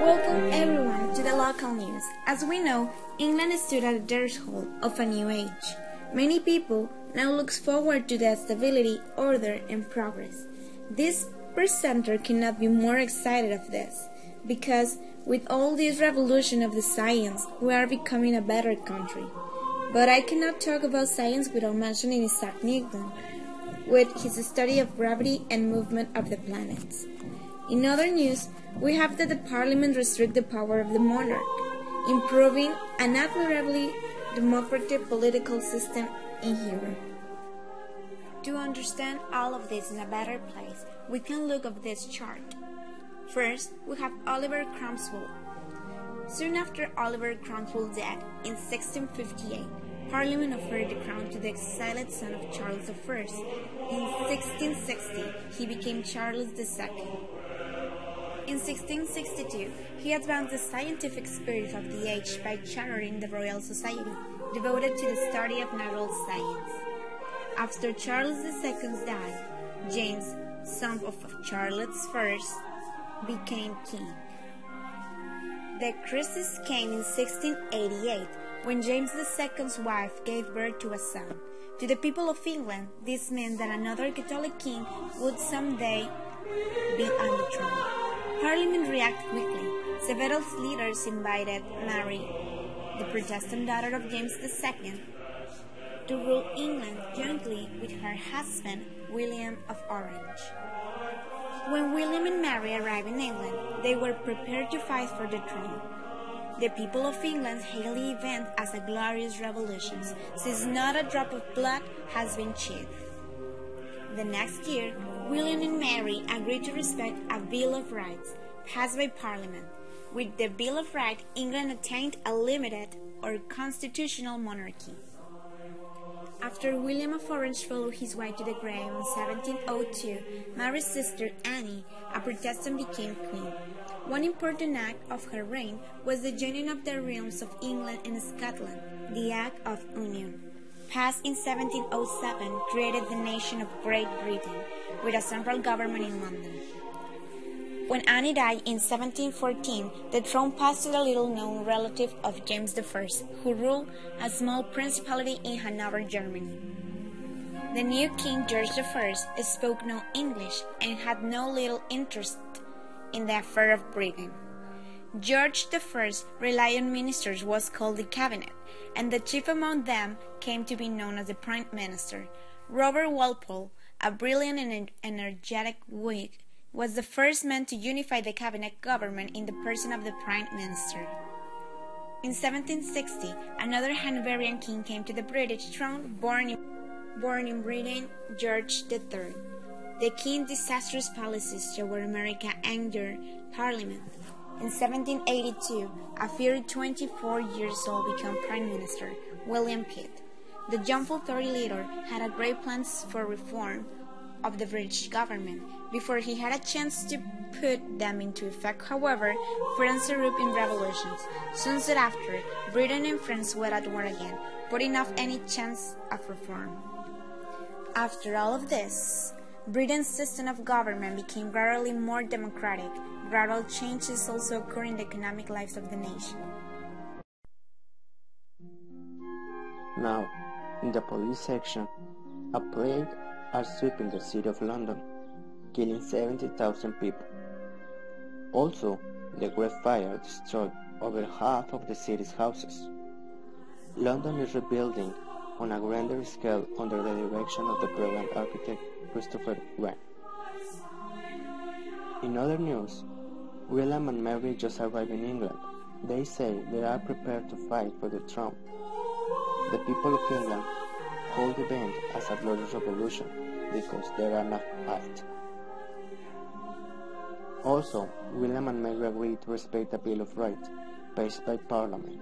Welcome everyone to the local news. As we know, England stood at the threshold of a new age. Many people now look forward to the stability, order, and progress. This presenter cannot be more excited of this, because with all this revolution of the science, we are becoming a better country. But I cannot talk about science without mentioning Isaac Newton, with his study of gravity and movement of the planets. In other news, we have that the Parliament restrict the power of the monarch, improving an admirably democratic political system in Europe. To understand all of this in a better place, we can look at this chart. First, we have Oliver Cromwell. Soon after Oliver Cromwell's death in 1658, Parliament offered the crown to the exiled son of Charles I. In 1660, he became Charles II. In 1662, he advanced the scientific spirit of the age by chartering the Royal Society, devoted to the study of natural science. After Charles II died, James, son of Charles I, became king. The crisis came in 1688, when James II's wife gave birth to a son. To the people of England, this meant that another Catholic king would someday be on the throne. Parliament reacted quickly. Several leaders invited Mary, the Protestant daughter of James II, to rule England jointly with her husband, William of Orange. When William and Mary arrived in England, they were prepared to fight for the throne. The people of England hailed the event as a glorious revolution, since not a drop of blood has been shed. The next year, William and Mary agreed to respect a Bill of Rights passed by Parliament. With the Bill of Rights, England attained a limited or constitutional monarchy. After William of Orange followed his wife to the grave in 1702, Mary's sister Anne, a Protestant, became queen. One important act of her reign was the joining of the realms of England and Scotland, the Act of Union, passed in 1707, created the nation of Great Britain, with a central government in London. When Anne died in 1714, the throne passed to the little-known relative of James I, who ruled a small principality in Hanover, Germany. The new King George I spoke no English and had no little interest in the affair of Britain. George I relied on ministers was called the Cabinet, and the chief among them came to be known as the Prime Minister. Robert Walpole, a brilliant and energetic Whig, was the first man to unify the cabinet government in the person of the Prime Minister. In 1760, another Hanoverian king came to the British throne, born in Britain, George III. The king's disastrous policies toward America angered Parliament. In 1782, a fiery 24 years old became Prime Minister, William Pitt. The young authority leader had a great plans for reform of the British government. Before he had a chance to put them into effect, however, France erupted in revolutions. Soon thereafter, Britain and France were at war again, putting off any chance of reform. After all of this, Britain's system of government became gradually more democratic. Gradual changes also occurred in the economic lives of the nation. Now, in the police section, a plague are sweeping the city of London, killing 70,000 people. Also, the Great Fire destroyed over half of the city's houses. London is rebuilding on a grander scale under the direction of the brilliant architect Christopher Wren. In other news, William and Mary just arrived in England. They say they are prepared to fight for the throne. The people of England hold the event as a glorious revolution. because there are not 5. Also, William and Mary agreed to respect the Bill of Rights passed by Parliament.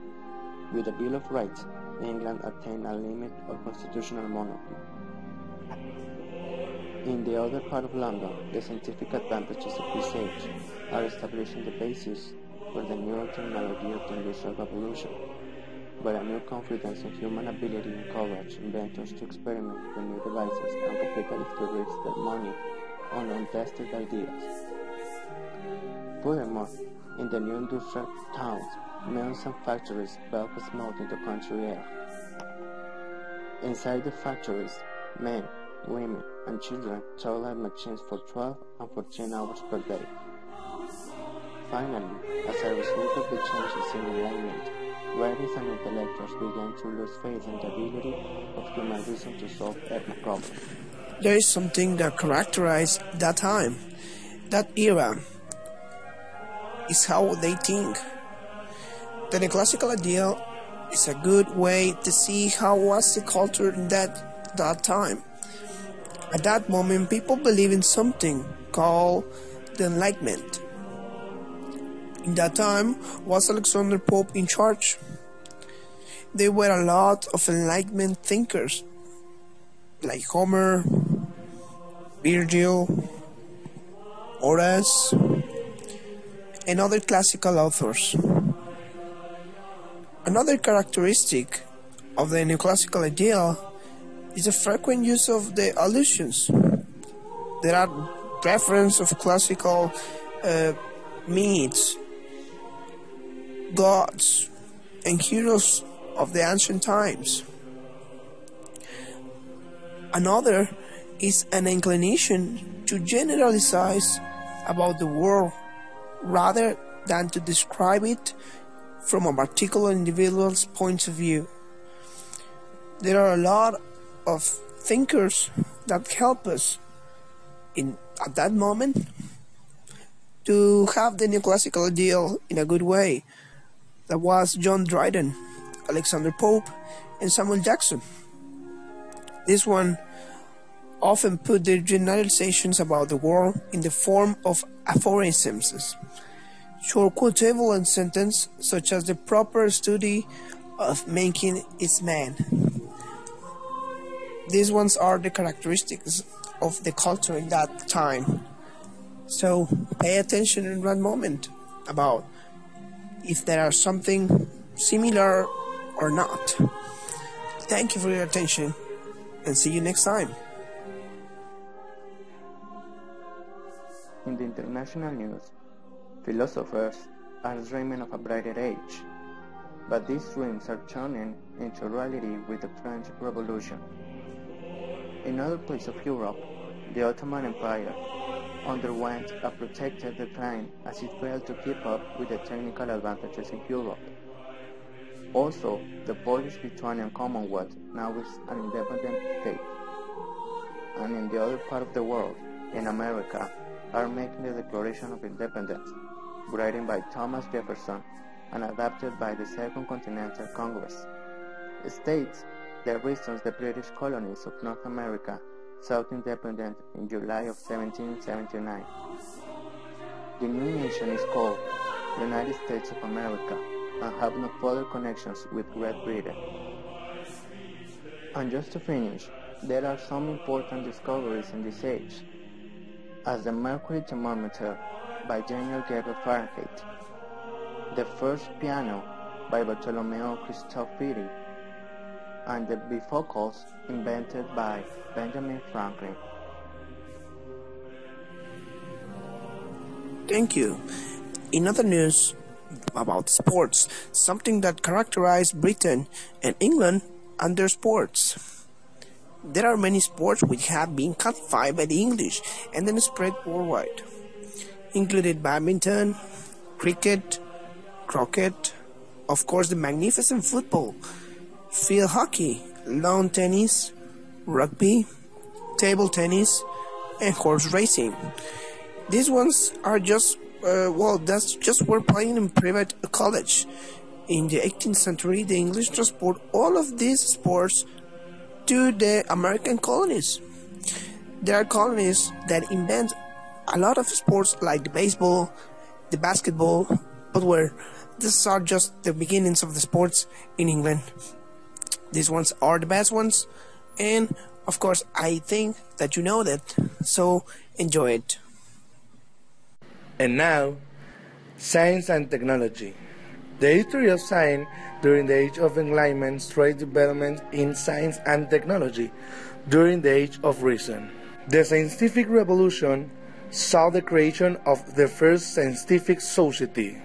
With the Bill of Rights, England attained a limit of constitutional monarchy. In the other part of London, the scientific advantages of this age are establishing the basis for the neural terminology of the Industrial Revolution, where a new confidence in human ability encouraged inventors to experiment with new devices and repeatedly to risk their money on untested ideas. Furthermore, in the new industrial towns, mills and factories belch smoke into country air. Inside the factories, men, women, and children toil at machines for 12 and 14 hours per day. Finally, as a result of the changes in enlightenment, writers and intellectuals began to lose faith in the ability of human reason to solve every problem. There is something that characterized that time, that era, is how they think. The neoclassical ideal is a good way to see how was the culture in that time. At that moment, people believe in something called the Enlightenment. In that time was Alexander Pope in charge. There were a lot of Enlightenment thinkers, like Homer, Virgil, Horace, and other classical authors. Another characteristic of the neoclassical ideal is the frequent use of the allusions. There are references of classical myths, gods, and heroes of the ancient times. Another is an inclination to generalize about the world rather than to describe it from a particular individual's point of view. There are a lot of thinkers that help us at that moment to have the neoclassical ideal in a good way. That was John Dryden, Alexander Pope, and Samuel Jackson. This one often put their generalizations about the world in the form of aphorisms, short quotable and sentence such as the proper study of making is man. These ones are the characteristics of the culture in that time. So pay attention in that moment about if there are something similar or not. Thank you for your attention and see you next time. In the international news, philosophers are dreaming of a brighter age, but these dreams are turning into reality with the French Revolution. In other places of Europe, the Ottoman Empire underwent a protected decline as it failed to keep up with the technical advantages in Europe. Also, the Polish-Lithuanian Commonwealth now is an independent state. And in the other part of the world, in America, are making the Declaration of Independence, written by Thomas Jefferson and adopted by the Second Continental Congress. It states the reasons the British colonies of North America sought independence in July of 1779. The new nation is called United States of America and have no further connections with Great Britain. And just to finish, there are some important discoveries in this age, as the mercury thermometer by Daniel Gabriel Fahrenheit, the first piano by Bartolomeo Cristofori, and the bifocals invented by Benjamin Franklin. Thank you. In other news about sports, something that characterized Britain and England under sports. There are many sports which have been codified by the English and then spread worldwide, included badminton, cricket, croquet, of course the magnificent football, field hockey, lawn tennis, rugby, table tennis, and horse racing. These ones are just, that's just were playing in private college. In the 18th century, the English transport all of these sports to the American colonies. There are colonies that invent a lot of sports like the baseball, the basketball, but where these are just the beginnings of the sports in England. These ones are the best ones, and of course I think that you know that, so enjoy it. And now, science and technology. The history of science during the Age of Enlightenment traces development in science and technology during the Age of Reason. The scientific revolution saw the creation of the first scientific society,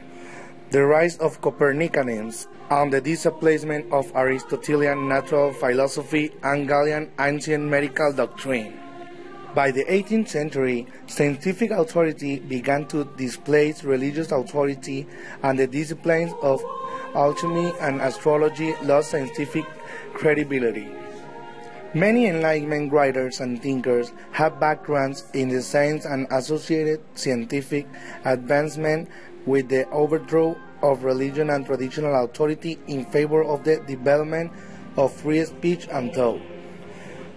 the rise of Copernicanism, and the displacement of Aristotelian natural philosophy and Galilean ancient medical doctrine. By the 18th century, scientific authority began to displace religious authority, and the disciplines of alchemy and astrology lost scientific credibility. Many Enlightenment writers and thinkers have backgrounds in the science and associated scientific advancement with the overthrow of religion and traditional authority in favor of the development of free speech and thought.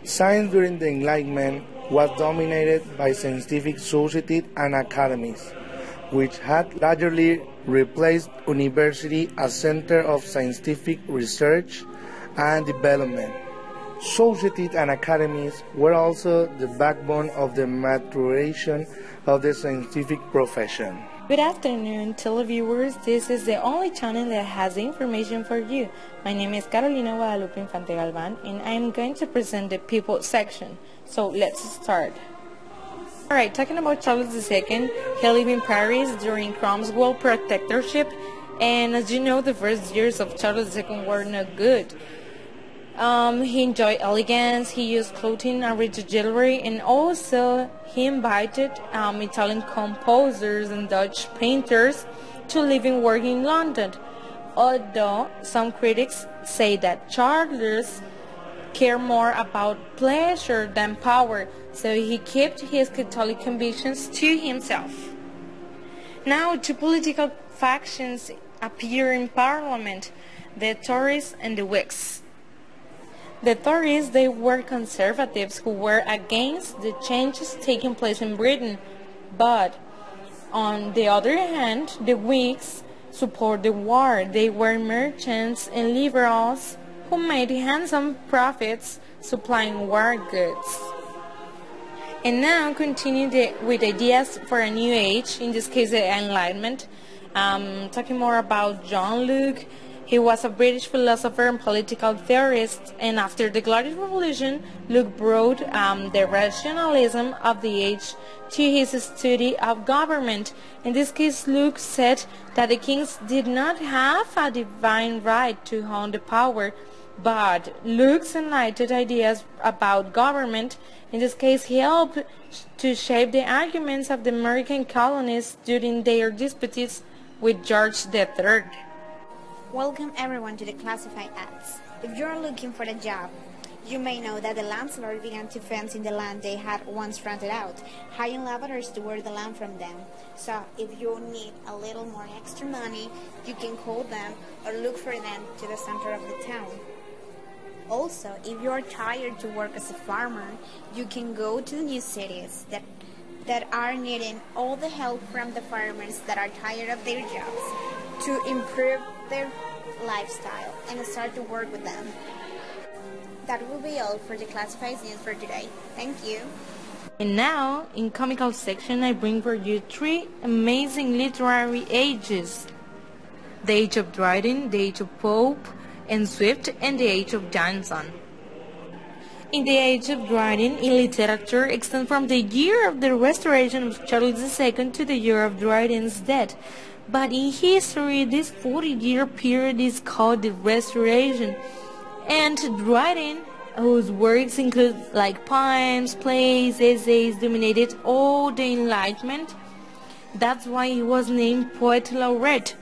Science during the Enlightenment was dominated by scientific societies and academies, which had largely replaced university as center of scientific research and development. Societies and academies were also the backbone of the maturation of the scientific profession. Good afternoon, televiewers. This is the only channel that has information for you. My name is Carolina Guadalupe Infante Galvan, and I am going to present the people section. So let's start. Alright, talking about Charles II, he lived in Paris during Cromwell's protectorship, and as you know, the first years of Charles II were not good. He enjoyed elegance, he used clothing and rich jewelry, and also he invited Italian composers and Dutch painters to live and work in London. Although some critics say that Charles cared more about pleasure than power, so he kept his Catholic convictions to himself. Now, two political factions appear in Parliament, the Tories and the Whigs. The Tories, they were conservatives who were against the changes taking place in Britain, but on the other hand, the Whigs support the war. They were merchants and liberals who made handsome profits supplying war goods. And now continue with ideas for a new age, in this case the Enlightenment. Talking more about John Locke. He was a British philosopher and political theorist, and after the Glorious Revolution, Locke brought the rationalism of the age to his study of government. In this case, Locke said that the kings did not have a divine right to own the power, but Locke's enlightened ideas about government, in this case, helped to shape the arguments of the American colonists during their disputes with George III. Welcome everyone to the classified ads. If you are looking for a job, you may know that the landlord began to fence in the land they had once rented out, hiring laborers to work the land from them. So if you need a little more extra money, you can call them or look for them to the center of the town. Also, if you are tired to work as a farmer, you can go to the new cities that are needing all the help from the farmers that are tired of their jobs to improve their lifestyle and start to work with them. That will be all for the classified news for today. Thank you. And now, in comical section, I bring for you three amazing literary ages: the age of Dryden, the age of Pope and Swift, and the age of Johnson. In the age of Dryden, in literature extends from the year of the restoration of Charles II to the year of Dryden's death. But in history, this 40-year period is called the Restoration. And Dryden, whose works include like poems, plays, essays, dominated all the Enlightenment. That's why he was named Poet Laureate.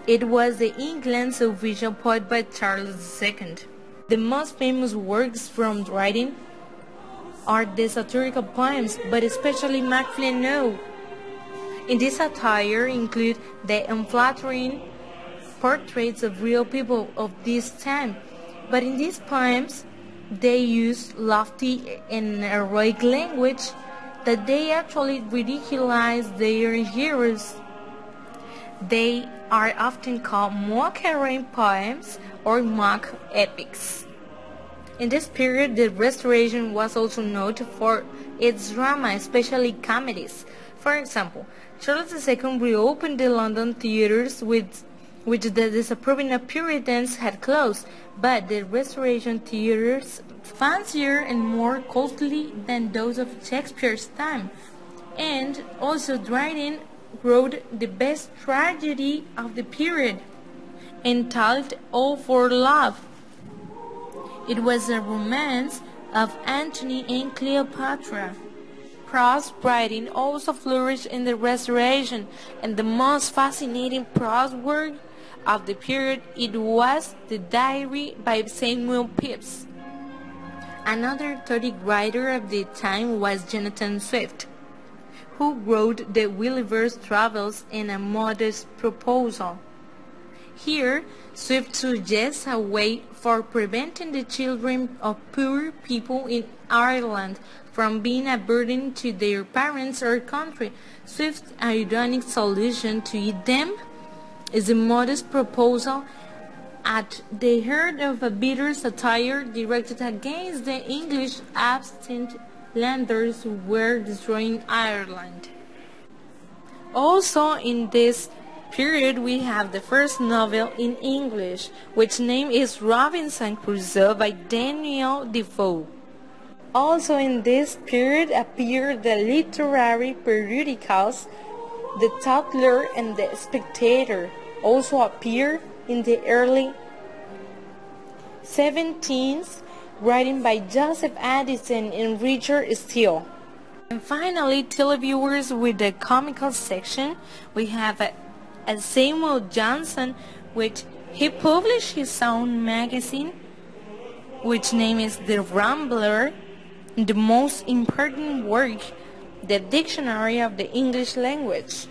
It was the England's official poet by Charles II. The most famous works from Dryden are the satirical poems, but especially Macflennau. In this satire include the unflattering portraits of real people of this time. But in these poems, they use lofty and heroic language that they actually ridiculize their heroes. They are often called mock heroine poems or mock epics. In this period, the Restoration was also noted for its drama, especially comedies. For example, Charles II reopened the London theatres which the disapproving of Puritans had closed, but the Restoration theatres fancier and more costly than those of Shakespeare's time. And also Dryden wrote the best tragedy of the period, entitled All for Love. It was a romance of Antony and Cleopatra. Prose writing also flourished in the Restoration, and the most fascinating prose work of the period it was the Diary by Samuel Pepys. Another authoritative writer of the time was Jonathan Swift, who wrote the Gulliver's Travels and A Modest Proposal. Here, Swift suggests a way for preventing the children of poor people in Ireland from being a burden to their parents or country. Swift's ironic solution to them is a modest proposal at the heart of a bitter satire directed against the English absent landers who were destroying Ireland. Also in this period we have the first novel in English, which name is Robinson Crusoe by Daniel Defoe. Also in this period appeared the literary periodicals The Tatler and The Spectator. Also appeared in the early 17th, writing by Joseph Addison and Richard Steele. And finally, televiewers with the comical section, we have a Samuel Johnson, which he published his own magazine, which name is The Rambler, the most important work, the Dictionary of the English Language.